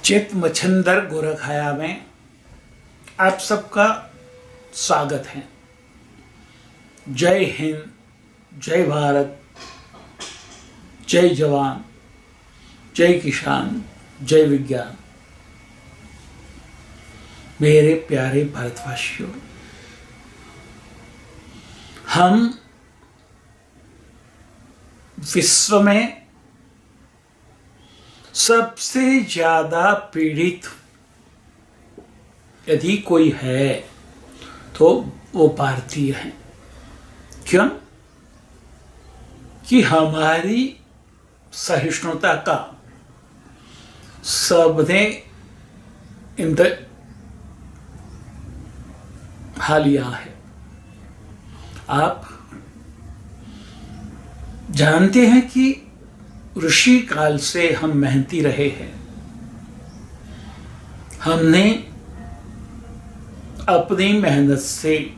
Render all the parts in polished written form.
चित मच्छिंदर गोरखया में आप सबका स्वागत है। जय हिंद, जय भारत, जय जवान, जय किसान, जय विज्ञान। मेरे प्यारे भारतवासियों, हम विश्व में सबसे ज्यादा पीड़ित यदि कोई है तो वो भारतीय हैं। क्यों? कि हमारी सहिष्णुता का सबने इंतहा लिया है। आप जानते हैं कि ऋषि काल से हम मेहनती रहे हैं। हमने अपनी मेहनत से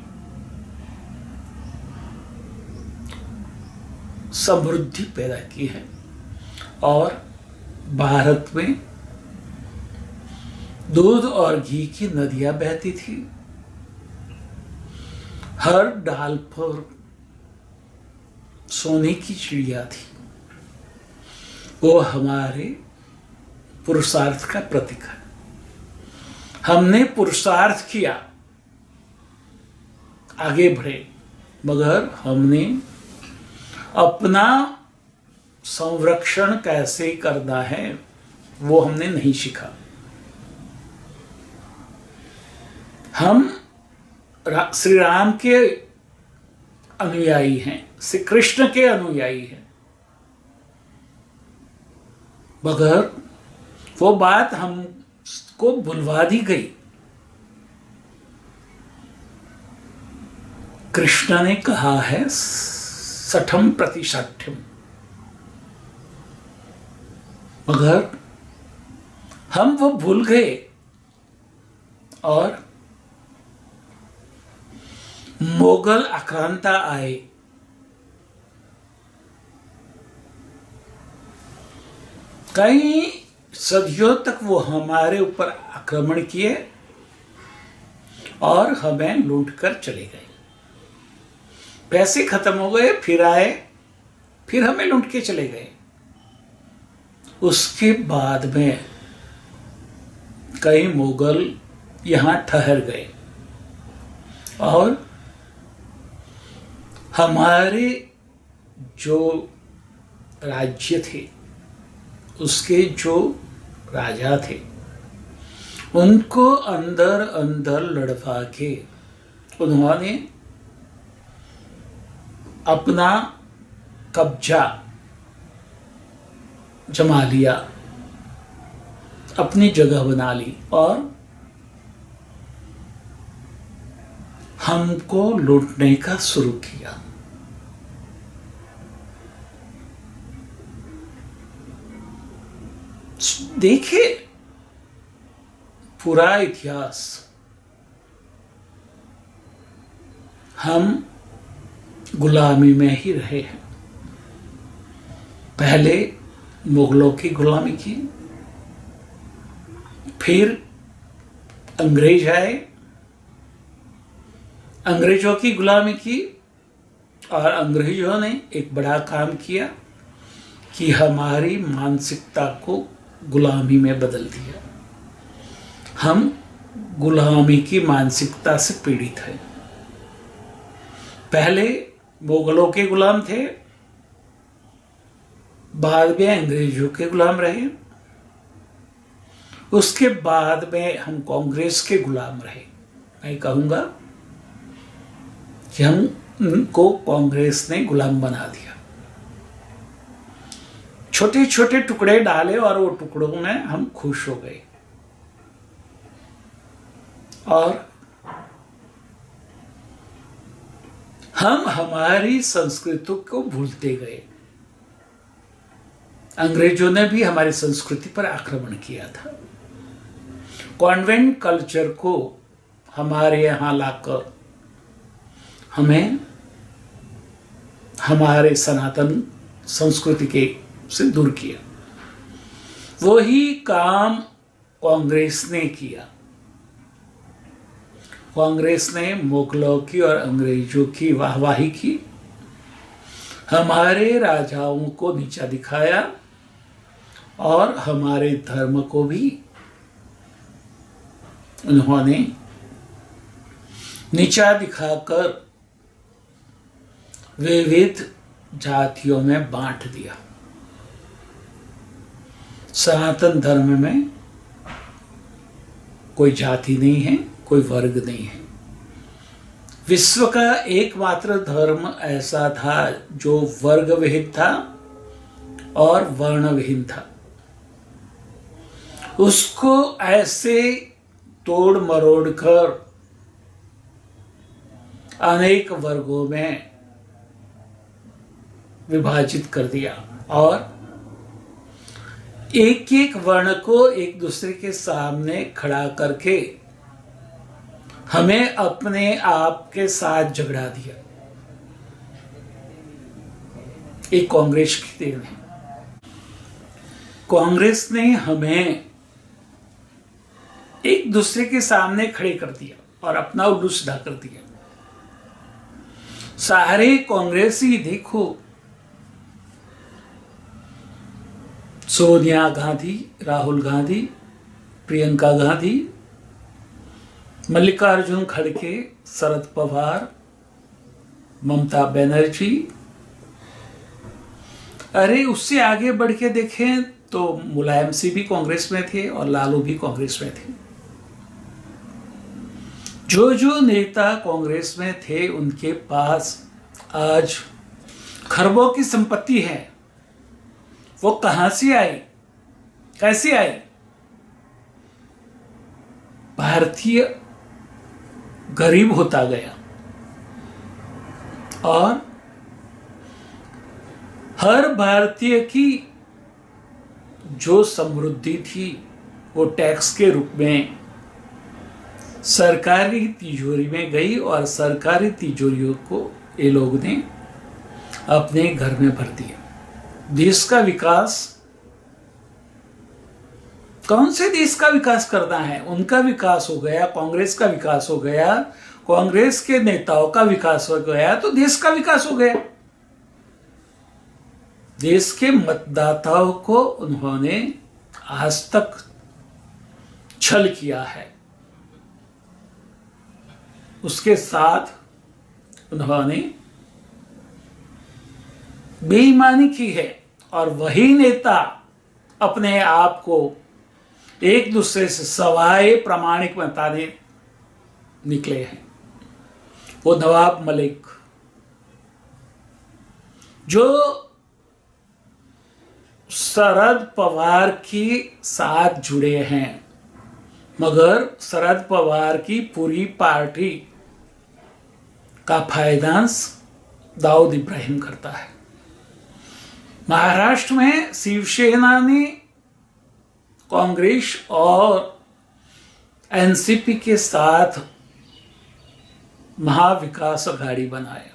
समृद्धि पैदा की है और भारत में दूध और घी की नदियां बहती थी। हर डाल पर सोने की चिड़िया थी। वो हमारे पुरुषार्थ का प्रतीक है। हमने पुरुषार्थ किया, आगे बढ़े, मगर हमने अपना संरक्षण कैसे करना है वो हमने नहीं सीखा। हम श्री राम के अनुयायी हैं, श्री कृष्ण के अनुयायी हैं, मगर वो बात हमको भुलवा दी गई। कृष्ण ने कहा है 60%, मगर हम वो भूल गए और मुगल आक्रांता आए। कई सदियों तक वो हमारे ऊपर आक्रमण किए और हमें लूट कर चले गए। पैसे खत्म हो गए, फिर आए, फिर हमें लूट के चले गए। उसके बाद में कई मुगल यहां ठहर गए और हमारे जो राज्य थे उसके जो राजा थे उनको अंदर अंदर लड़वा के उन्होंने अपना कब्जा जमा लिया, अपनी जगह बना ली और हमको लूटने का शुरू किया। देखिए पूरा इतिहास, हम गुलामी में ही रहे हैं। पहले मुगलों की गुलामी की, फिर अंग्रेज आए, अंग्रेजों की गुलामी की और अंग्रेजों ने एक बड़ा काम किया कि हमारी मानसिकता को गुलामी में बदल दिया। हम गुलामी की मानसिकता से पीड़ित हैं। पहले मुगलों के गुलाम थे, बाद में अंग्रेजों के गुलाम रहे, उसके बाद में हम कांग्रेस के गुलाम रहे। मैं कहूंगा कि हमको कांग्रेस ने गुलाम बना दिया। छोटे छोटे टुकड़े डाले और वो टुकड़ों में हम खुश हो गए और हम हमारी संस्कृति को भूलते गए। अंग्रेजों ने भी हमारी संस्कृति पर आक्रमण किया था। कॉन्वेंट कल्चर को हमारे यहां लाकर हमें हमारे सनातन संस्कृति के से दूर किया। वही काम कांग्रेस ने किया। कांग्रेस ने मुगलों की और अंग्रेजों की वाहवाही की, हमारे राजाओं को नीचा दिखाया और हमारे धर्म को भी उन्होंने नीचा दिखाकर विविध जातियों में बांट दिया। सनातन धर्म में कोई जाति नहीं है, कोई वर्ग नहीं है। विश्व का एकमात्र धर्म ऐसा था जो वर्ग विहीन था और वर्ण विहीन था। उसको ऐसे तोड़ मरोड़ कर अनेक वर्गों में विभाजित कर दिया और एक एक वर्ण को एक दूसरे के सामने खड़ा करके हमें अपने आप के साथ झगड़ा दिया। एक कांग्रेस की देन है। कांग्रेस ने हमें एक दूसरे के सामने खड़े कर दिया और अपना उल्लू सीधा कर दिया। सारे कांग्रेसी देखो, सोनिया गांधी, राहुल गांधी, प्रियंका गांधी, मल्लिकार्जुन खड़गे, शरद पवार, ममता बनर्जी, अरे उससे आगे बढ़ के देखें तो मुलायम सिंह भी कांग्रेस में थे और लालू भी कांग्रेस में थे। जो जो नेता कांग्रेस में थे उनके पास आज खरबों की संपत्ति है। वो कहां से आई, कैसे आई? भारतीय गरीब होता गया और हर भारतीय की जो समृद्धि थी वो टैक्स के रूप में सरकारी तिजोरी में गई और सरकारी तिजोरियों को ये लोग ने अपने घर में भर दिया। देश का विकास, कौन से देश का विकास करना है? उनका विकास हो गया, कांग्रेस का विकास हो गया, कांग्रेस के नेताओं का विकास हो गया तो देश का विकास हो गया। देश के मतदाताओं को उन्होंने आज तक छल किया है, उसके साथ उन्होंने बेईमानी की है और वही नेता अपने आप को एक दूसरे से सवाए प्रामाणिक बताने निकले हैं। वो नवाब मलिक जो शरद पवार के साथ जुड़े हैं, मगर शरद पवार की पूरी पार्टी का फाइनेंस दाऊद इब्राहिम करता है। महाराष्ट्र में शिवसेना ने कांग्रेस और एनसीपी के साथ महाविकास अघाड़ी बनाया।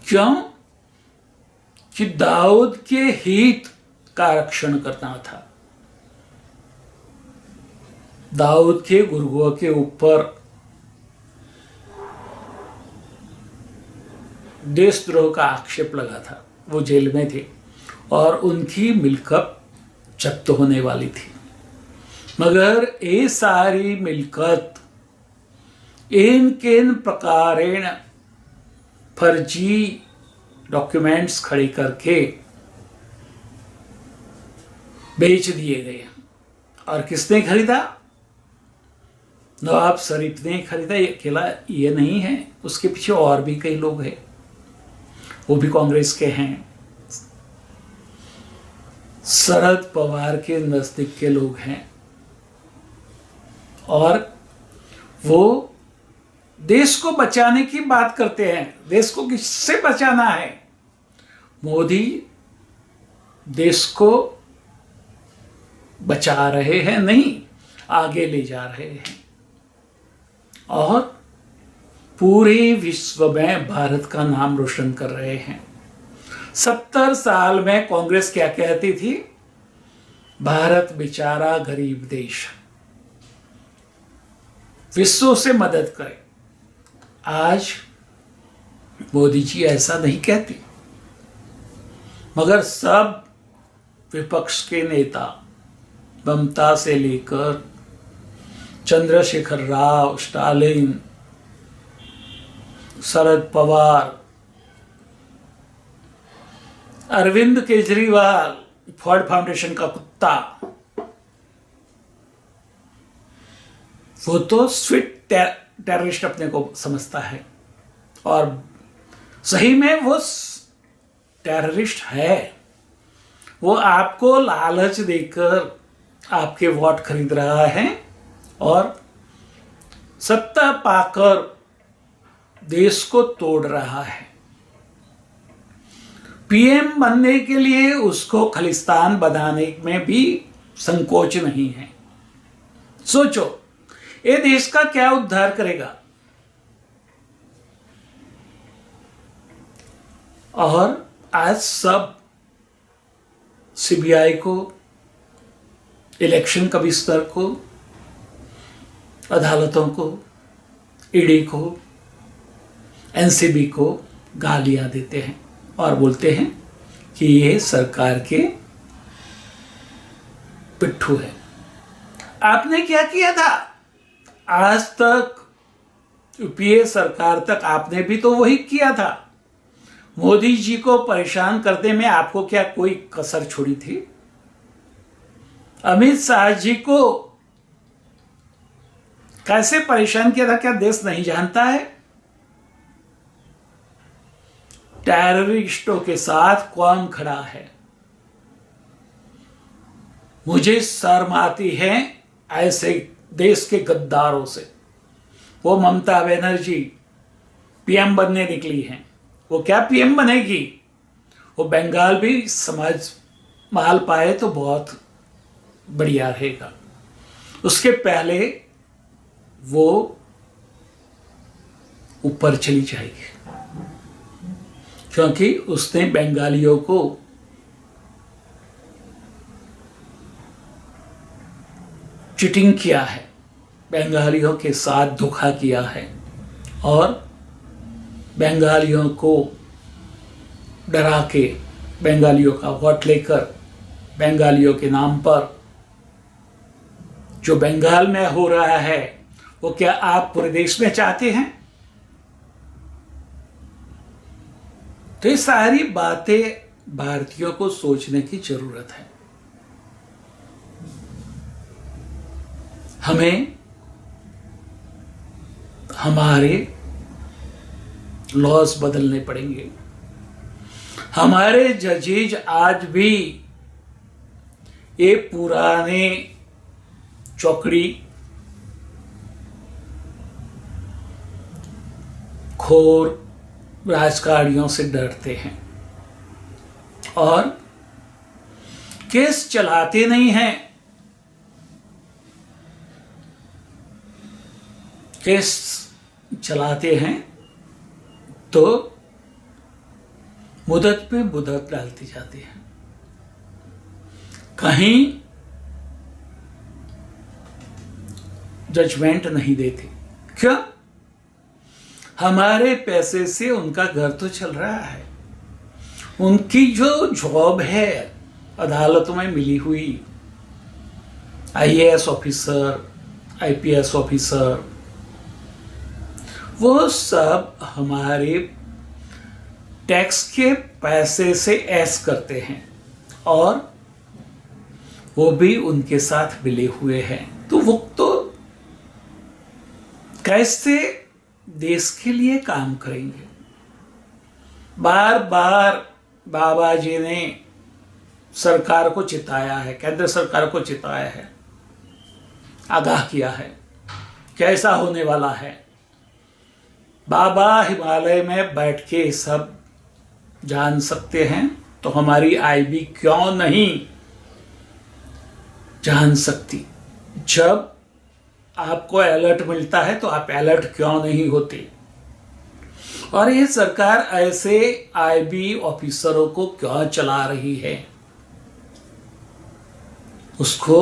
क्यों? कि दाऊद के हित का रक्षण करना था। दाऊद के गुर्गों के ऊपर देशद्रोह का आक्षेप लगा था, वो जेल में थे और उनकी मिल्कत जब्त होने वाली थी। मगर ये सारी मिल्कत इन किन प्रकारेण फर्जी डॉक्यूमेंट्स खड़े करके बेच दिए गए। और किसने खरीदा? नवाब शरीफ ने खरीदा। ये अकेला ये नहीं है, उसके पीछे और भी कई लोग हैं, वो भी कांग्रेस के हैं, शरद पवार के नजदीक के लोग हैं और वो देश को बचाने की बात करते हैं। देश को किससे बचाना है? मोदी देश को बचा रहे हैं, नहीं आगे ले जा रहे हैं और पूरे विश्व में भारत का नाम रोशन कर रहे हैं। 70 साल में कांग्रेस क्या कहती थी? भारत बेचारा गरीब देश विश्व से मदद करे। आज मोदी जी ऐसा नहीं कहते, मगर सब विपक्ष के नेता ममता से लेकर Chandrashekhar Rao, Stalin, Sharad Pawar, Arvind Kejriwal, Ford foundation का कुत्ता, वो तो स्वीट टेररिस्ट अपने को समझता है और सही में वो टेररिस्ट है। वो आपको लालच देकर आपके वोट खरीद रहा है और सत्ता पाकर देश को तोड़ रहा है। पीएम बनने के लिए उसको खालिस्तान बनाने में भी संकोच नहीं है। सोचो, ये देश का क्या उद्धार करेगा? और आज सब सीबीआई को, इलेक्शन कमिश्नर को, अदालतों को, ईडी को, एनसीबी को गालियां देते हैं और बोलते हैं कि ये सरकार के पिट्ठू है। आपने क्या किया था आज तक? यूपीए सरकार तक आपने भी तो वही किया था। मोदी जी को परेशान करने में आपको क्या कोई कसर छोड़ी थी? अमित शाह जी को कैसे परेशान किया था, क्या देश नहीं जानता है? टेररिस्टों के साथ कौन खड़ा है? मुझे शर्म आती है ऐसे देश के गद्दारों से। वो ममता बनर्जी पीएम बनने निकली हैं। वो क्या पीएम बनेगी? वो बंगाल भी समाज माल पाए तो बहुत बढ़िया रहेगा। उसके पहले वो ऊपर चली जाएगी, क्योंकि उसने बंगालियों को चीटिंग किया है, बंगालियों के साथ धोखा किया है और बंगालियों को डरा के बंगालियों का वोट लेकर बंगालियों के नाम पर जो बंगाल में हो रहा है वो क्या आप पूरे देश में चाहते हैं? तो ये सारी बातें भारतीयों को सोचने की जरूरत है। हमें हमारे लॉस बदलने पड़ेंगे। हमारे जजेज आज भी ये पुराने चौकड़ी खोर राजकारणियों से डरते हैं और केस चलाते नहीं हैं। केस चलाते हैं तो मुदत पे मुदत डालती जाती है। कहीं जजमेंट नहीं देते। क्यों? हमारे पैसे से उनका घर तो चल रहा है। उनकी जो जॉब है अदालतों में मिली हुई, आईएएस ऑफिसर, आईपीएस ऑफिसर, वो सब हमारे टैक्स के पैसे से ऐश करते हैं और वो भी उनके साथ मिले हुए हैं। तो वो तो कैसे देश के लिए काम करेंगे? बार बार बाबा जी ने सरकार को चिताया है, केंद्र सरकार को चिताया है, आगाह किया है कैसा होने वाला है। बाबा हिमालय में बैठ के सब जान सकते हैं, तो हमारी आईबी क्यों नहीं जान सकती? जब आपको अलर्ट मिलता है तो आप अलर्ट क्यों नहीं होते? और ये सरकार ऐसे आईबी ऑफिसरों को क्यों चला रही है? उसको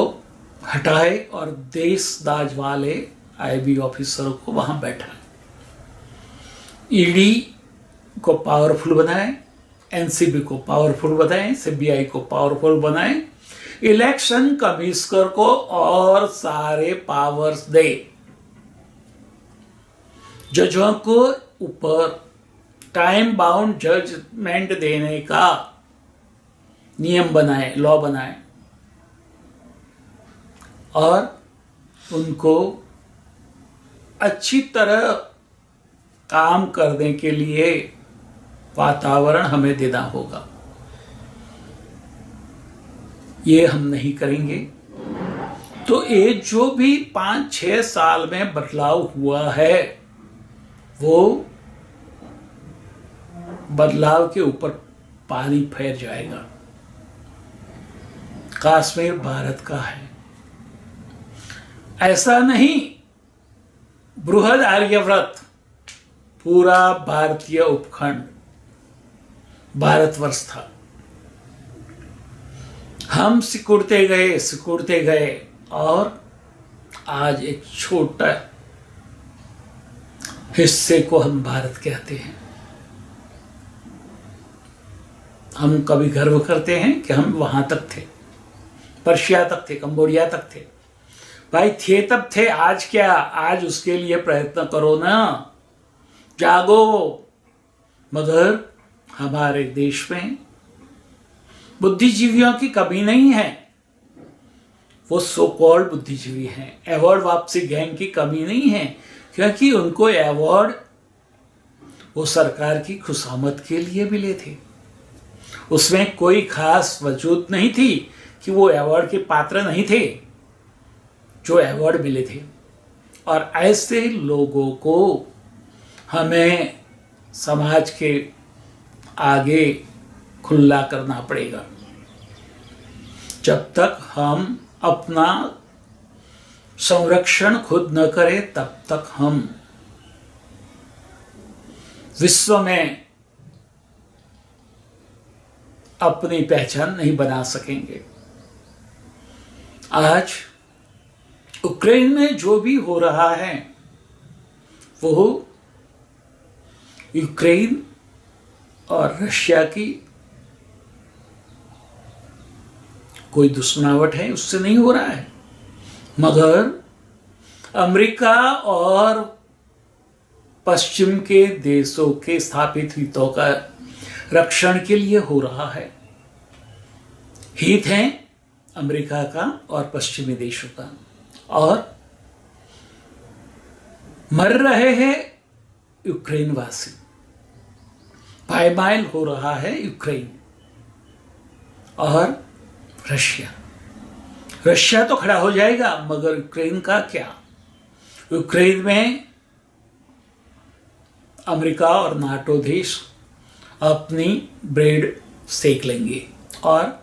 हटाए और देशदाज वाले आईबी ऑफिसरों को वहां बैठाए, ईडी को पावरफुल बनाए, एनसीबी को पावरफुल बनाए, सीबीआई को पावरफुल बनाए, इलेक्शन कमिश्नर को और सारे पावर्स दे, जजों को ऊपर टाइम बाउंड जजमेंट देने का नियम बनाए, लॉ बनाए, और उनको अच्छी तरह काम करने के लिए वातावरण हमें देना होगा। ये हम नहीं करेंगे तो ये जो भी 5-6 साल में बदलाव हुआ है वो बदलाव के ऊपर पानी फेर जाएगा। कश्मीर भारत का है, ऐसा नहीं। बृहद आर्यव्रत पूरा भारतीय उपखंड भारतवर्ष था। हम सिकुड़ते गए और आज एक छोटा हिस्से को हम भारत कहते हैं। हम कभी गर्व करते हैं कि हम वहां तक थे, पर्शिया तक थे, कंबोडिया तक थे। भाई थे तब थे, आज क्या? आज उसके लिए प्रयत्न करो ना, जागो। मगर हमारे देश में बुद्धिजीवियों की कमी नहीं है, वो सो कॉल्ड बुद्धिजीवी हैं। अवार्ड वापसी गैंग की कमी नहीं है, क्योंकि उनको अवार्ड वो सरकार की खुशामद के लिए मिले थे। उसमें कोई खास वजूद नहीं थी कि वो अवार्ड के पात्र नहीं थे जो अवार्ड मिले थे। और ऐसे लोगों को हमें समाज के आगे खुला करना पड़ेगा। जब तक हम अपना संरक्षण खुद न करें तब तक हम विश्व में अपनी पहचान नहीं बना सकेंगे। आज यूक्रेन में जो भी हो रहा है वो यूक्रेन और रशिया की कोई दुश्मनावट है, उससे नहीं हो रहा है, मगर अमेरिका और पश्चिम के देशों के स्थापित हितों का रक्षण के लिए हो रहा है। हित है अमेरिका का और पश्चिमी देशों का, और मर रहे हैं यूक्रेन वासी। पायमाल हो रहा है यूक्रेन और रशिया। रशिया तो खड़ा हो जाएगा, मगर यूक्रेन का क्या? यूक्रेन में अमेरिका और नाटो देश अपनी ब्रेड सेक लेंगे और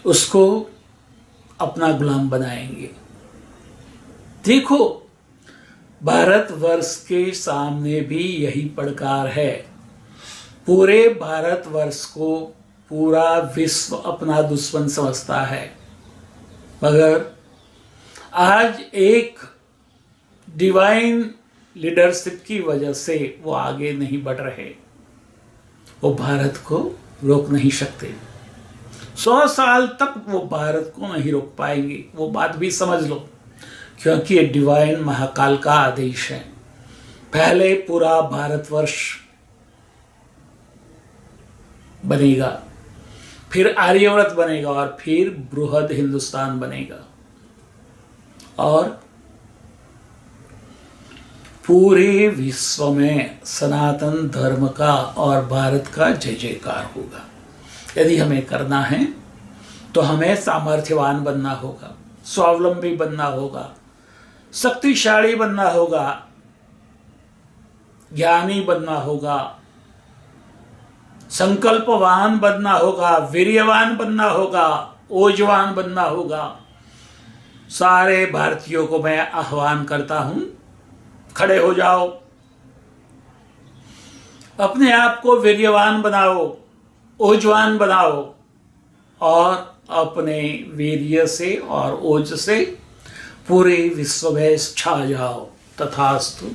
उसको अपना गुलाम बनाएंगे। देखो, भारतवर्ष के सामने भी यही पड़कार है। पूरे भारतवर्ष को पूरा विश्व अपना दुश्मन समझता है, मगर आज एक डिवाइन लीडरशिप की वजह से वो आगे नहीं बढ़ रहे। वो भारत को रोक नहीं सकते। 100 साल तक वो भारत को नहीं रोक पाएंगे, वो बात भी समझ लो, क्योंकि ये डिवाइन महाकाल का आदेश है। पहले पूरा भारतवर्ष बनेगा, फिर आर्यव्रत बनेगा, और फिर बृहद हिंदुस्तान बनेगा, और पूरे विश्व में सनातन धर्म का और भारत का जय जयकार होगा। यदि हमें करना है तो हमें सामर्थ्यवान बनना होगा, स्वावलंबी बनना होगा, शक्तिशाली बनना होगा, ज्ञानी बनना होगा, संकल्पवान बनना होगा, वीर्यवान बनना होगा, ओजवान बनना होगा। सारे भारतीयों को मैं आह्वान करता हूं, खड़े हो जाओ, अपने आप को वीर्यवान बनाओ, ओजवान बनाओ, और अपने वीर्य से और ओज से पूरे विश्व में छा जाओ। तथास्तु।